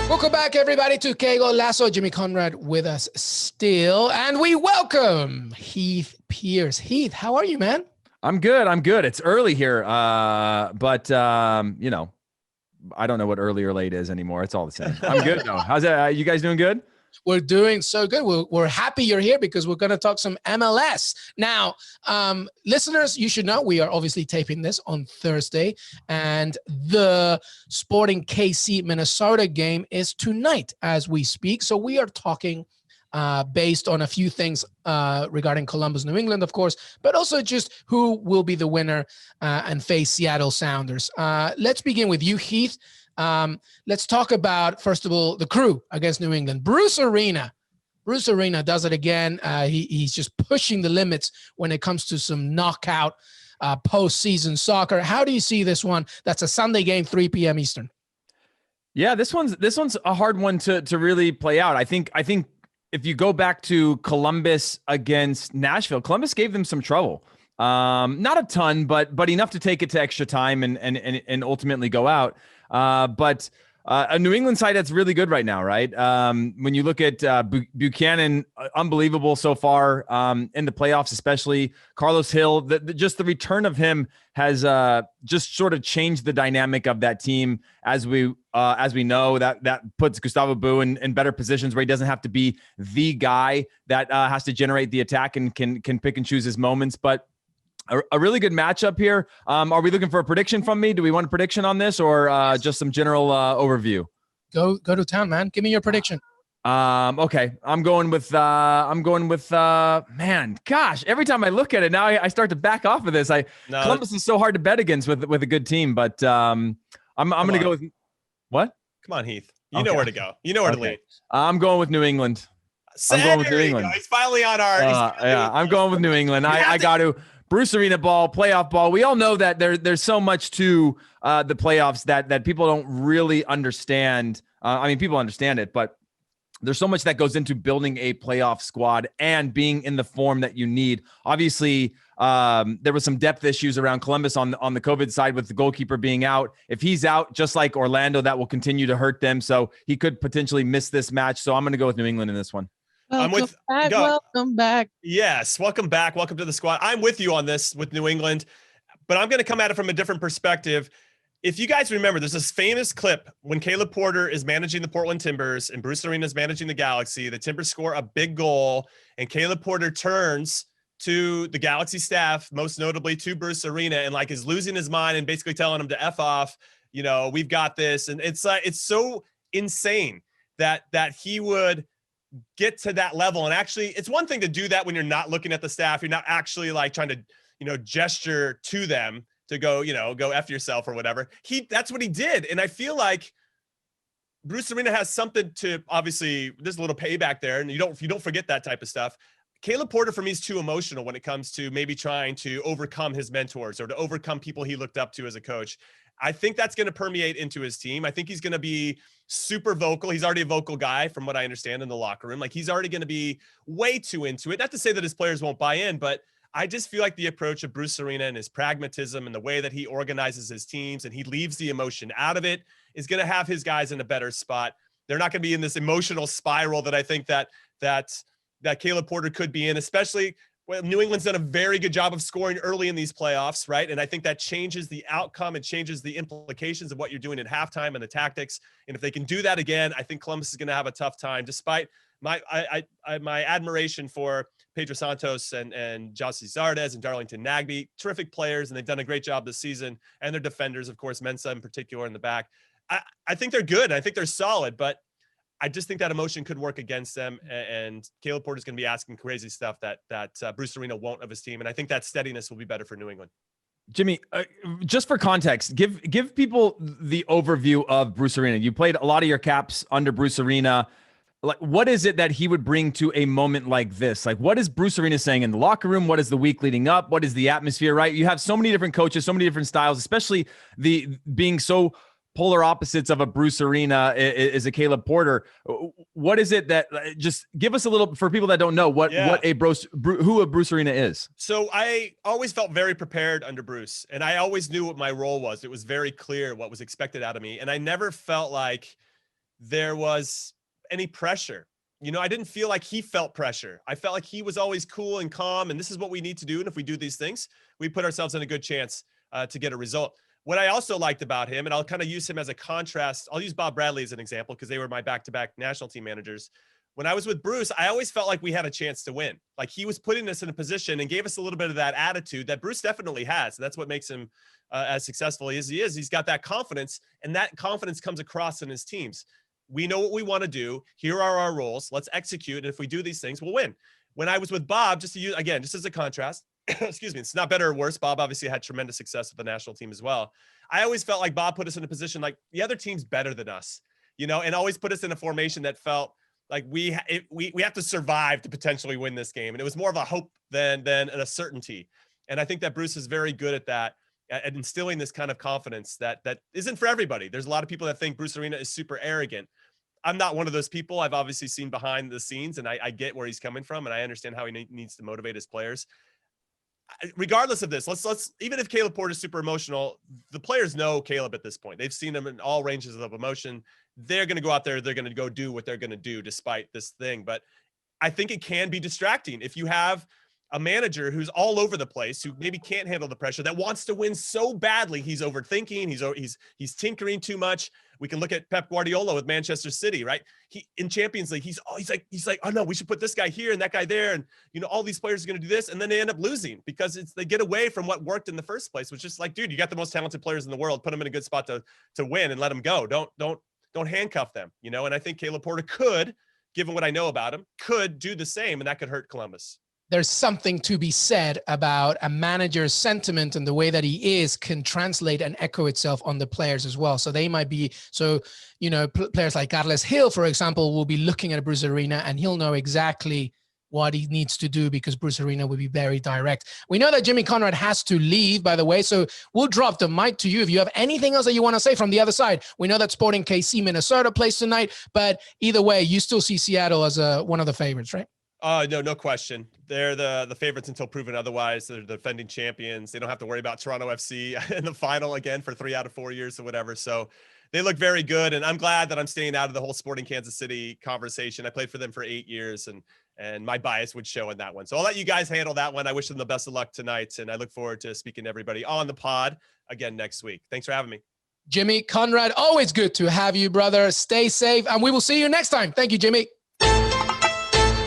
Welcome back, everybody, to Kego Lasso. Jimmy Conrad with us still. And we welcome Heath Pearce. Heath, how are you, man? I'm good. It's early here. But I don't know what early or late is anymore. It's all the same. I'm good, though. How's that? You guys doing good? We're doing so good. We're happy you're here because we're going to talk some MLS. Now, listeners, you should know we are obviously taping this on Thursday, and the Sporting KC Minnesota game is tonight as we speak. So we are talking based on a few things regarding Columbus, New England, of course, but also just who will be the winner and face Seattle Sounders. Let's begin with you, Heath. Let's talk about, first of all, the Crew against New England. Bruce Arena does it again. He's just pushing the limits when it comes to some knockout postseason soccer. How do you see this one? That's a Sunday game, 3 p.m. Eastern. Yeah, this one's a hard one to really play out. I think if you go back to Columbus against Nashville, Columbus gave them some trouble. Not a ton, but enough to take it to extra time and ultimately go out. But a New England side that's really good right now, right? When you look at Buchanan, unbelievable so far in the playoffs, especially Carlos Hill. Just the return of him has just sort of changed the dynamic of that team. As we know, that puts Gustavo Bou in better positions where he doesn't have to be the guy that has to generate the attack and can pick and choose his moments, but. A really good matchup here. Are we looking for a prediction from me? Do we want a prediction on this or just some general overview? Go to town, man. Give me your prediction. Okay. I'm going with man, gosh, every time I look at it now, I start to back off of this. Columbus is so hard to bet against with a good team, but I'm going to go with what? Come on, Heath. You know where to go. You know where to lead. I'm going with New England. I'm going with New England. He's finally on our. I'm going with New England. I got to. Bruce Arena ball, playoff ball. We all know that there's so much to the playoffs that people don't really understand. People understand it, but there's so much that goes into building a playoff squad and being in the form that you need. Obviously, there was some depth issues around Columbus on the COVID side with the goalkeeper being out. If he's out, just like Orlando, that will continue to hurt them. So he could potentially miss this match. So I'm going to go with New England in this one. Welcome back. Yes, welcome back. Welcome to the squad. I'm with you on this with New England, but I'm going to come at it from a different perspective. If you guys remember, there's this famous clip when Caleb Porter is managing the Portland Timbers and Bruce Arena is managing the Galaxy. The Timbers score a big goal, and Caleb Porter turns to the Galaxy staff, most notably to Bruce Arena, and is losing his mind and basically telling him to F off. We've got this, and it's so insane that he would get to that level. And actually, it's one thing to do that when you're not looking at the staff. You're not actually trying to, gesture to them to go, go F yourself or whatever. That's what he did. And I feel like Bruce Arena has something to, obviously there's a little payback there, and you don't forget that type of stuff. Caleb Porter for me is too emotional when it comes to maybe trying to overcome his mentors or to overcome people he looked up to as a coach. I think that's going to permeate into his team. I think he's going to be super vocal. He's already a vocal guy from what I understand in the locker room. Like, he's already going to be way too into it. Not to say that his players won't buy in, but I just feel like the approach of Bruce Arena and his pragmatism and the way that he organizes his teams and he leaves the emotion out of it is going to have his guys in a better spot. They're not going to be in this emotional spiral that I think that Caleb Porter could be in, especially when New England's done a very good job of scoring early in these playoffs, right? And I think that changes the outcome and changes the implications of what you're doing at halftime and the tactics. And if they can do that again, I think Columbus is going to have a tough time, despite my admiration for Pedro Santos and José Zardes and Darlington Nagbe, terrific players, and they've done a great job this season. And their defenders, of course, Mensah in particular in the back. I think they're good. I think they're solid, but I just think that emotion could work against them, and Caleb Porter is going to be asking crazy stuff that Bruce Arena won't of his team, and I think that steadiness will be better for New England. Jimmy, just for context, give people the overview of Bruce Arena. You played a lot of your caps under Bruce Arena. Like, what is it that he would bring to a moment like this? Like, what is Bruce Arena saying in the locker room? What is the week leading up? What is the atmosphere, right? You have so many different coaches, so many different styles, especially the being so polar opposites of a Bruce Arena is a Caleb Porter. What is it that, just give us a little, for people that don't know who a Bruce Arena is. So I always felt very prepared under Bruce, and I always knew what my role was. It was very clear what was expected out of me. And I never felt like there was any pressure. You know, I didn't feel like he felt pressure. I felt like he was always cool and calm. And this is what we need to do. And if we do these things, we put ourselves in a good chance to get a result. What I also liked about him, and I'll kind of use him as a contrast, I'll use Bob Bradley as an example because they were my back-to-back national team managers. When I was with Bruce, I always felt like we had a chance to win. Like, he was putting us in a position and gave us a little bit of that attitude that Bruce definitely has. And that's what makes him as successful as he is. He's got that confidence, and that confidence comes across in his teams. We know what we want to do. Here are our roles. Let's execute. And if we do these things, we'll win. When I was with Bob, just to use, again, just as a contrast, excuse me, it's not better or worse. Bob obviously had tremendous success with the national team as well. I always felt like Bob put us in a position like the other team's better than us, you know, and always put us in a formation that felt like we have to survive to potentially win this game. And it was more of a hope than a certainty. And I think that Bruce is very good at that, at instilling this kind of confidence that isn't for everybody. There's a lot of people that think Bruce Arena is super arrogant. I'm not one of those people. I've obviously seen behind the scenes, and I get where he's coming from, and I understand how he needs to motivate his players. Regardless of this, let's even if Caleb Porter is super emotional, the players know Caleb at this point. They've seen him in all ranges of emotion. They're going to go out there. They're going to go do what they're going to do despite this thing. But I think it can be distracting if you have a manager who's all over the place, who maybe can't handle the pressure, that wants to win so badly. He's overthinking. He's tinkering too much. We can look at Pep Guardiola with Manchester City, right? He in Champions League, he's like, oh no, we should put this guy here and that guy there, and you know, all these players are going to do this, and then they end up losing because they get away from what worked in the first place, which is like, dude, you got the most talented players in the world, put them in a good spot to win and let them go. Don't handcuff them, you know. And I think Caleb Porter could, given what I know about him, could do the same, and that could hurt Columbus. There's something to be said about a manager's sentiment, and the way that he is can translate and echo itself on the players as well. So they might be, players like Carles Hill, for example, will be looking at Bruce Arena and he'll know exactly what he needs to do because Bruce Arena will be very direct. We know that Jimmy Conrad has to leave, by the way, so we'll drop the mic to you if you have anything else that you want to say from the other side. We know that Sporting KC Minnesota plays tonight, but either way, you still see Seattle as one of the favorites, right? No question. They're the favorites until proven otherwise. They're the defending champions. They don't have to worry about Toronto FC in the final again for 3 out of 4 years or whatever. So they look very good. And I'm glad that I'm staying out of the whole Sporting Kansas City conversation. I played for them for 8 years, and my bias would show in that one. So I'll let you guys handle that one. I wish them the best of luck tonight. And I look forward to speaking to everybody on the pod again next week. Thanks for having me. Jimmy Conrad, always good to have you, brother. Stay safe, and we will see you next time. Thank you, Jimmy.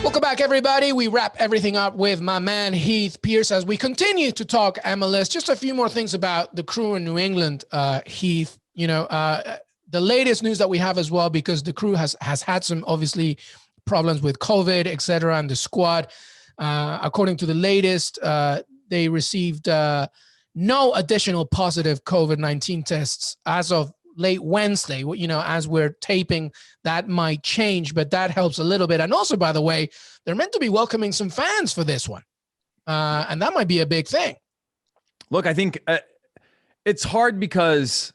Welcome back, everybody. We wrap everything up with my man, Heath Pearce, as we continue to talk MLS. Just a few more things about the Crew in New England, Heath. The latest news that we have as well, because the Crew has had some, obviously, problems with COVID, et cetera, and the squad. According to the latest, they received no additional positive COVID-19 tests as of late Wednesday. You know, as we're taping, that might change, but that helps a little bit. And also, by the way, they're meant to be welcoming some fans for this one, and that might be a big thing. Look, I think it's hard because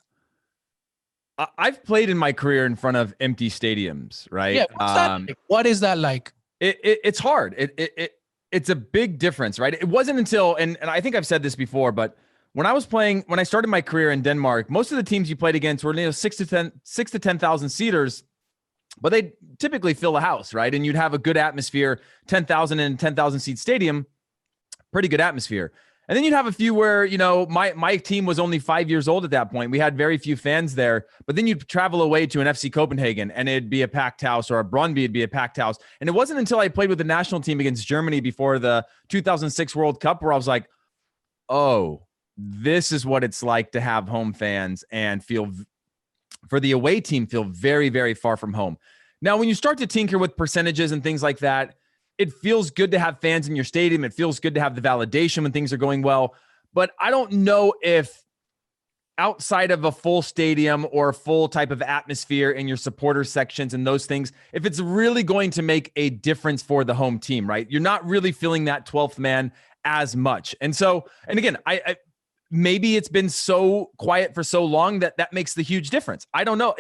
I've played in my career in front of empty stadiums, right? Yeah, what's that like? What is that like? It's hard. It's a big difference, right? It wasn't until, and I think I've said this before, but when I started my career in Denmark, most of the teams you played against were 6 to 10,000 seaters, but they typically fill a house, right? And you'd have a good atmosphere, 10,000 in a 10,000 seat stadium, pretty good atmosphere. And then you'd have a few where, you know, my team was only 5 years old at that point. We had very few fans there, but then you'd travel away to an FC Copenhagen and it'd be a packed house, or a Brøndby, it'd be a packed house. And it wasn't until I played with the national team against Germany before the 2006 World Cup where I was like, oh, this is what it's like to have home fans and feel very, very far from home. Now, when you start to tinker with percentages and things like that, it feels good to have fans in your stadium. It feels good to have the validation when things are going well. But I don't know if outside of a full stadium or a full type of atmosphere in your supporter sections and those things, if it's really going to make a difference for the home team, right? You're not really feeling that 12th man as much. And so, and again, I maybe it's been so quiet for so long that makes the huge difference. I don't know.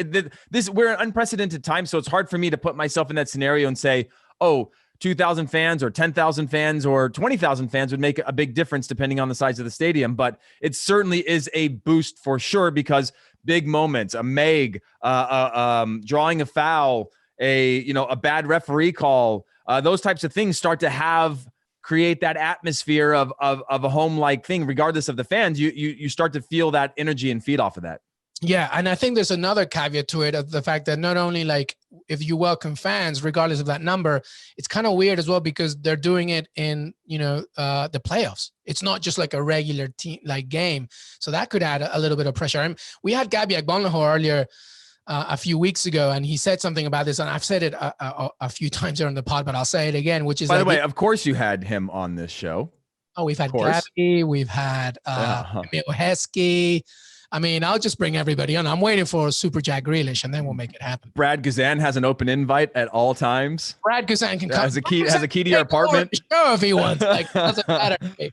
We're in unprecedented times, so it's hard for me to put myself in that scenario and say, oh, 2,000 fans or 10,000 fans or 20,000 fans would make a big difference depending on the size of the stadium. But it certainly is a boost for sure, because big moments, a Meg, drawing a foul, a bad referee call, those types of things start to create that atmosphere of a home-like thing. Regardless of the fans, you start to feel that energy and feed off of that. Yeah, and I think there's another caveat to it, of the fact that not only like if you welcome fans, regardless of that number, it's kind of weird as well because they're doing it in, the playoffs. It's not just like a regular team like game. So that could add a little bit of pressure. And we had Gabby Agbonlahor earlier a few weeks ago, and he said something about this, and I've said it a few times here on the pod, but I'll say it again, which is, by the way, of course you had him on this show. Oh, we've had Gabby, we've had Emil Heskey. I mean, I'll just bring everybody on. I'm waiting for Super Jack Grealish, and then we'll make it happen. Brad Guzan has an open invite at all times. Brad Guzan can come. Has a key to your apartment. Sure, if he wants. Like, doesn't matter to me.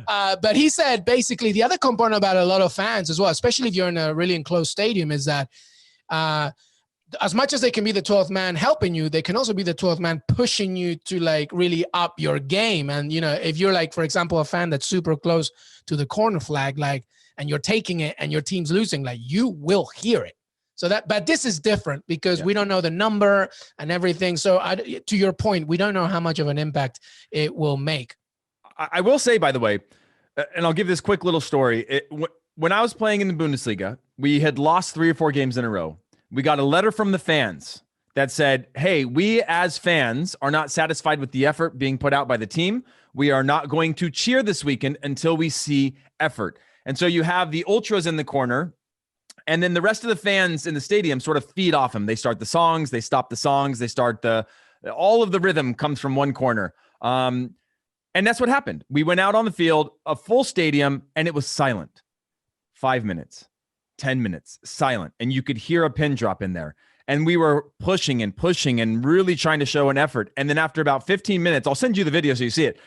But he said basically the other component about a lot of fans as well, especially if you're in a really enclosed stadium, is that as much as they can be the 12th man helping you, they can also be the 12th man pushing you to like really up your game. And, if you're like, for example, a fan that's super close to the corner flag, like, and you're taking it and your team's losing, like, you will hear it. But this is different because we don't know the number and everything. So to your point, we don't know how much of an impact it will make. I will say, by the way, and I'll give this quick little story. When I was playing in the Bundesliga, we had lost 3 or 4 games in a row. We got a letter from the fans that said, hey, we as fans are not satisfied with the effort being put out by the team. We are not going to cheer this weekend until we see effort. And so you have the ultras in the corner, and then the rest of the fans in the stadium sort of feed off them. They start the songs, they stop the songs, they start all of the rhythm comes from one corner. And that's what happened. We went out on the field, a full stadium, and it was silent. 5 minutes, 10 minutes, silent. And you could hear a pin drop in there. And we were pushing and really trying to show an effort. And then after about 15 minutes, I'll send you the video so you see it.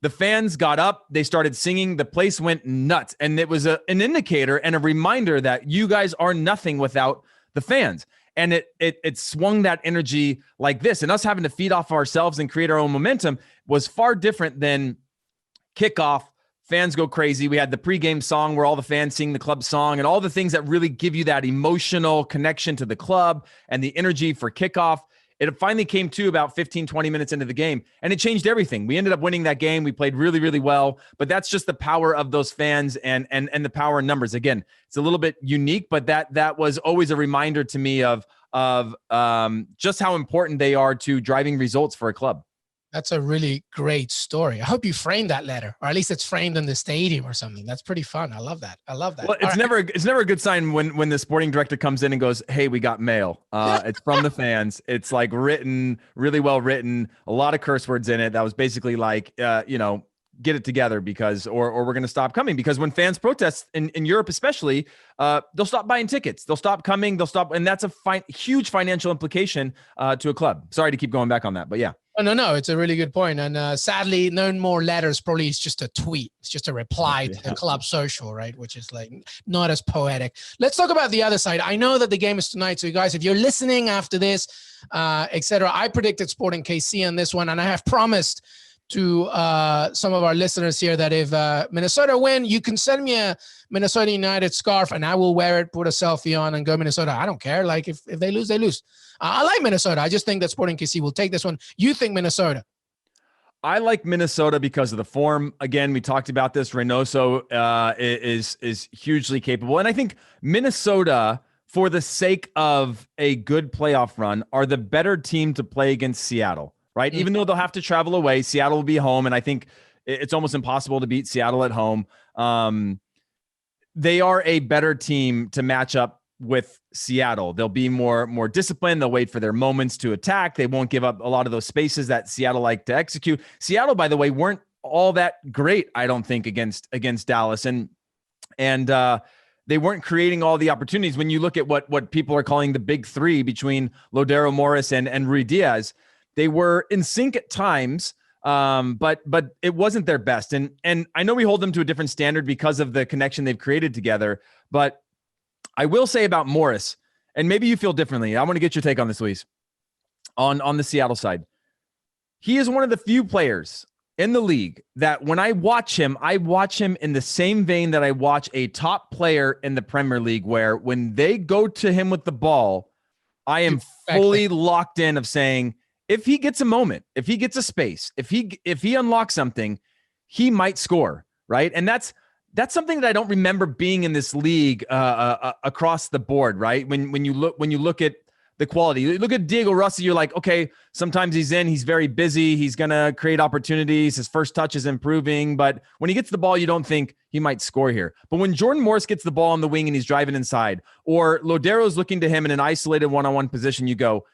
The fans got up, they started singing, the place went nuts. And it was an indicator and a reminder that you guys are nothing without the fans. And it swung that energy like this. And us having to feed off ourselves and create our own momentum was far different than kickoff. Fans go crazy. We had the pregame song where all the fans sing the club song and all the things that really give you that emotional connection to the club and the energy for kickoff. It finally came to about 15, 20 minutes into the game, and it changed everything. We ended up winning that game. We played really, really well, but that's just the power of those fans and the power in numbers. Again, it's a little bit unique, but that was always a reminder to me of just how important they are to driving results for a club. That's a really great story. I hope you framed that letter, or at least it's framed in the stadium or something. That's pretty fun. I love that. Well, it's never a good sign when the sporting director comes in and goes, "Hey, we got mail." It's from the fans. It's like written, really well written, a lot of curse words in it. That was basically like, get it together because, or we're going to stop coming, because when fans protest in Europe, especially, they'll stop buying tickets. They'll stop coming. They'll stop. And that's a huge financial implication to a club. Sorry to keep going back on that, but yeah. Oh, no, it's a really good point. And sadly, no more letters. Probably it's just a tweet. It's just a reply to the club social, right? Which is like not as poetic. Let's talk about the other side. I know that the game is tonight. So you guys, if you're listening after this, etc., I predicted Sporting KC on this one. And I have promised to some of our listeners here that if Minnesota win, you can send me a Minnesota United scarf and I will wear it, put a selfie on and go Minnesota. I don't care. Like if they lose, they lose. I like Minnesota. I just think that Sporting KC will take this one. You think Minnesota? I like Minnesota because of the form. Again, we talked about this. Reynoso is hugely capable. And I think Minnesota, for the sake of a good playoff run, are the better team to play against Seattle, right? Even though they'll have to travel away, Seattle will be home. And I think it's almost impossible to beat Seattle at home. They are a better team to match up with Seattle. They'll be more disciplined. They'll wait for their moments to attack. They won't give up a lot of those spaces that Seattle like to execute. Seattle, by the way, weren't all that great, I don't think, against Dallas. And they weren't creating all the opportunities. When you look at what people are calling the big three between Lodero Morris and Rui Diaz, they were in sync at times, but it wasn't their best. And I know we hold them to a different standard because of the connection they've created together, but I will say about Morris, and maybe you feel differently. I want to get your take on this, Luis, on the Seattle side. He is one of the few players in the league that when I watch him in the same vein that I watch a top player in the Premier League, where when they go to him with the ball, I am fully locked in of saying, if he gets a moment, if he gets a space, if he unlocks something, he might score, right? And that's something that I don't remember being in this league across the board, right? When you look at the quality, you look at Diego Rossi, you're like, okay, sometimes he's very busy. He's going to create opportunities. His first touch is improving, but when he gets the ball, you don't think he might score here. But when Jordan Morris gets the ball on the wing and he's driving inside, or Lodero's looking to him in an isolated one-on-one position, you go,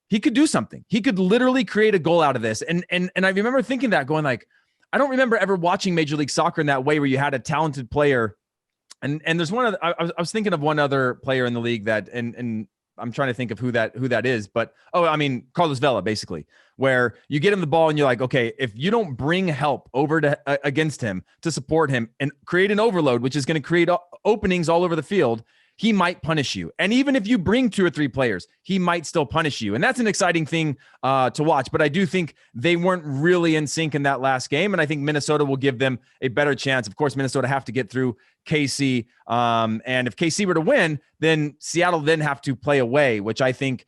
he could do something. He could literally create a goal out of this. And I remember thinking that, going like, I don't remember ever watching Major League Soccer in that way, where you had a talented player. And there's one other, I was thinking of one other player in the league that, and I'm trying to think of who that is, but Carlos Vela, basically, where you get him the ball and you're like, okay, if you don't bring help over to against him to support him and create an overload, which is going to create openings all over the field, he might punish you. And even if you bring 2 or 3 players, he might still punish you. And that's an exciting thing to watch. But I do think they weren't really in sync in that last game. And I think Minnesota will give them a better chance. Of course, Minnesota have to get through KC. And if KC were to win, then Seattle then have to play away, which I think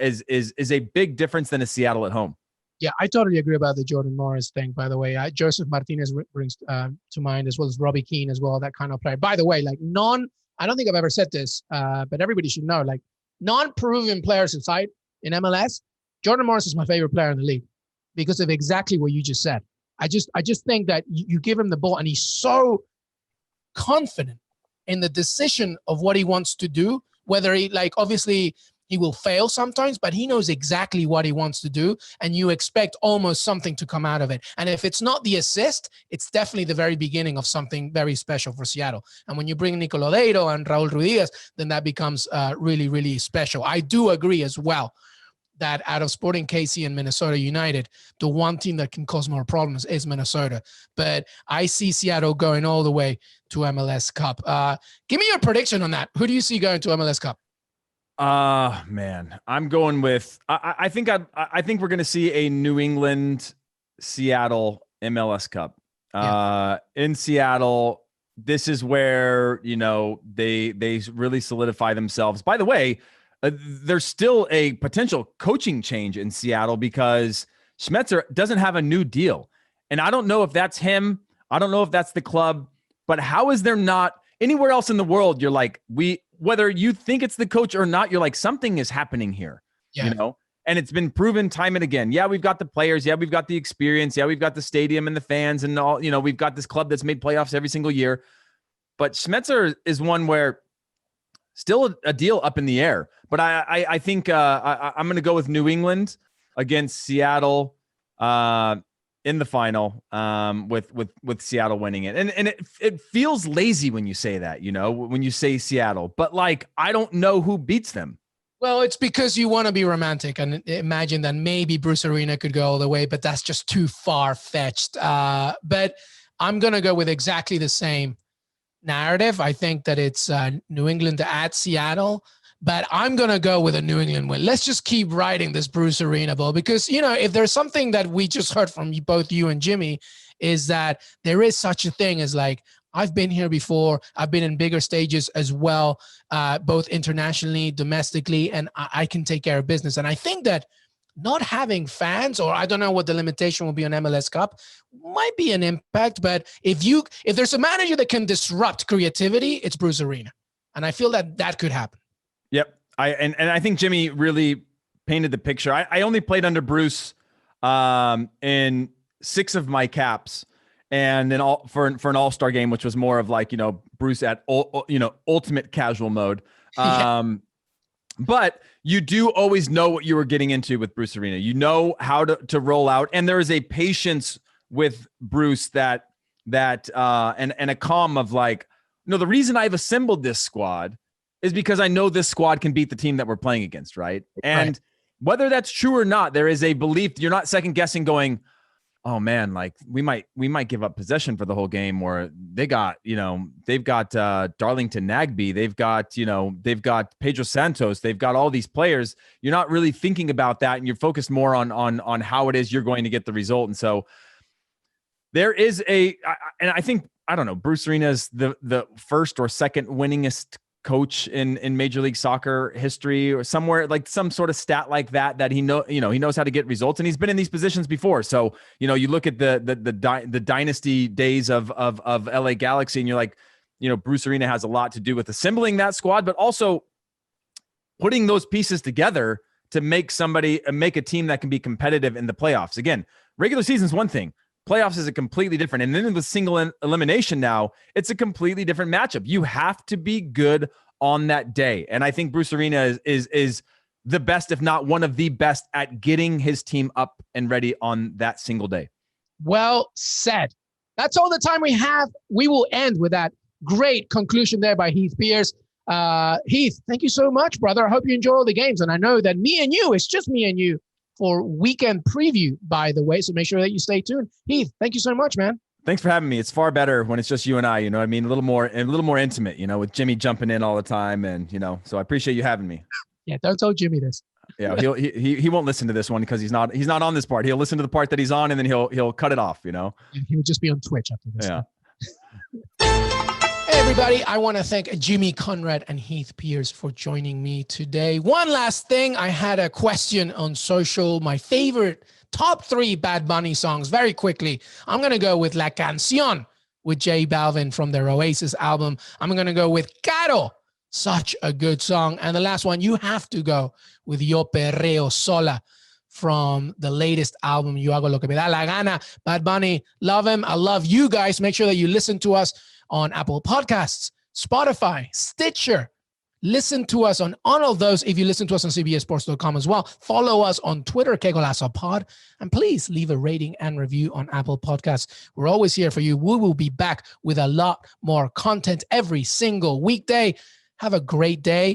is a big difference than a Seattle at home. Yeah, I totally agree about the Jordan Morris thing, by the way. Joseph Martinez brings to mind, as well as Robbie Keane as well, that kind of player. By the way, like I don't think I've ever said this, but everybody should know, like non-Peruvian players aside in MLS, Jordan Morris is my favorite player in the league because of exactly what you just said. I just think that you give him the ball and he's so confident in the decision of what he wants to do, whether he, like, obviously he will fail sometimes, but he knows exactly what he wants to do, and you expect almost something to come out of it. And if it's not the assist, it's definitely the very beginning of something very special for Seattle. And when you bring Nico Lodeiro and Raul Ruiz, then that becomes really, really special. I do agree as well that out of Sporting KC and Minnesota United, the one team that can cause more problems is Minnesota. But I see Seattle going all the way to MLS Cup. Give me your prediction on that. Who do you see going to MLS Cup? Man, I'm going with, I think we're going to see a New England Seattle MLS Cup. In Seattle, this is where, they really solidify themselves. By the way, there's still a potential coaching change in Seattle because Schmetzer doesn't have a new deal. And I don't know if that's him. I don't know if that's the club, but how is there not anywhere else in the world? You're like, whether you think it's the coach or not, you're like, something is happening here, and it's been proven time and again. Yeah, we've got the players. Yeah, we've got the experience. Yeah, we've got the stadium and the fans and all, we've got this club that's made playoffs every single year. But Schmetzer is one where still a deal up in the air. But I think I'm going to go with New England against Seattle in the final, with Seattle winning it. And it feels lazy when you say that, when you say Seattle, but like, I don't know who beats them. Well, it's because you want to be romantic and imagine that maybe Bruce Arena could go all the way, but that's just too far-fetched. But I'm going to go with exactly the same narrative. I think that it's New England at Seattle, but I'm going to go with a New England win. Let's just keep riding this Bruce Arena ball because, if there's something that we just heard from both you and Jimmy is that there is such a thing as like, I've been here before. I've been in bigger stages as well, both internationally, domestically, and I can take care of business. And I think that not having fans, or I don't know what the limitation will be on MLS Cup, might be an impact. But if there's a manager that can disrupt creativity, it's Bruce Arena. And I feel that could happen. Yep. I think Jimmy really painted the picture. I only played under Bruce in 6 of my caps. And then for an all-star game, which was more of like, Bruce at, ultimate casual mode. But you do always know what you were getting into with Bruce Arena. You know how to roll out. And there is a patience with Bruce and a calm of like, the reason I've assembled this squad is because I know this squad can beat the team that we're playing against. Right. And whether that's true or not, there is a belief. You're not second guessing going, oh man, like we might give up possession for the whole game, or they've got Darlington Nagbe, they've got Pedro Santos, they've got all these players. You're not really thinking about that, and you're focused more on how it is you're going to get the result. And so there is and I think, I don't know, Bruce Arena is the first or second winningest coach in Major League Soccer history, or somewhere like some sort of stat like that he knows how to get results, and he's been in these positions before. So you look at the dynasty days of LA Galaxy, and you're like, Bruce Arena has a lot to do with assembling that squad, but also putting those pieces together to make a team that can be competitive in the playoffs. Again, regular season is one thing. Playoffs is a completely different. And then with single elimination now, it's a completely different matchup. You have to be good on that day. And I think Bruce Arena is the best, if not one of the best, at getting his team up and ready on that single day. Well said. That's all the time we have. We will end with that great conclusion there by Heath Pearce. Heath, thank you so much, brother. I hope you enjoy all the games. And I know that it's just me and you for weekend preview, by the way. So make sure that you stay tuned. Heath, thank you so much, man. Thanks for having me. It's far better when it's just you and I, a little more intimate, with Jimmy jumping in all the time. And, so I appreciate you having me. Yeah. Don't tell Jimmy this. Yeah. He won't listen to this one because he's not on this part. He'll listen to the part that he's on, and then he'll cut it off, And he would just be on Twitch after this. Yeah. Hey, everybody. I want to thank Jimmy, Conrad, and Heath Pearce for joining me today. One last thing. I had a question on social. My favorite top 3 Bad Bunny songs. Very quickly, I'm going to go with La Canción with J Balvin from their Oasis album. I'm going to go with Caro. Such a good song. And the last one, you have to go with Yo Perreo Sola from the latest album, Yo Hago Lo Que Me Da La Gana. Bad Bunny, love him. I love you guys. Make sure that you listen to us on Apple Podcasts, Spotify, Stitcher. Listen to us on all of those. If you listen to us on cbsports.com as well, follow us on Twitter, Que Golazo Pod, and please leave a rating and review on Apple Podcasts. We're always here for you. We will be back with a lot more content every single weekday. Have a great day.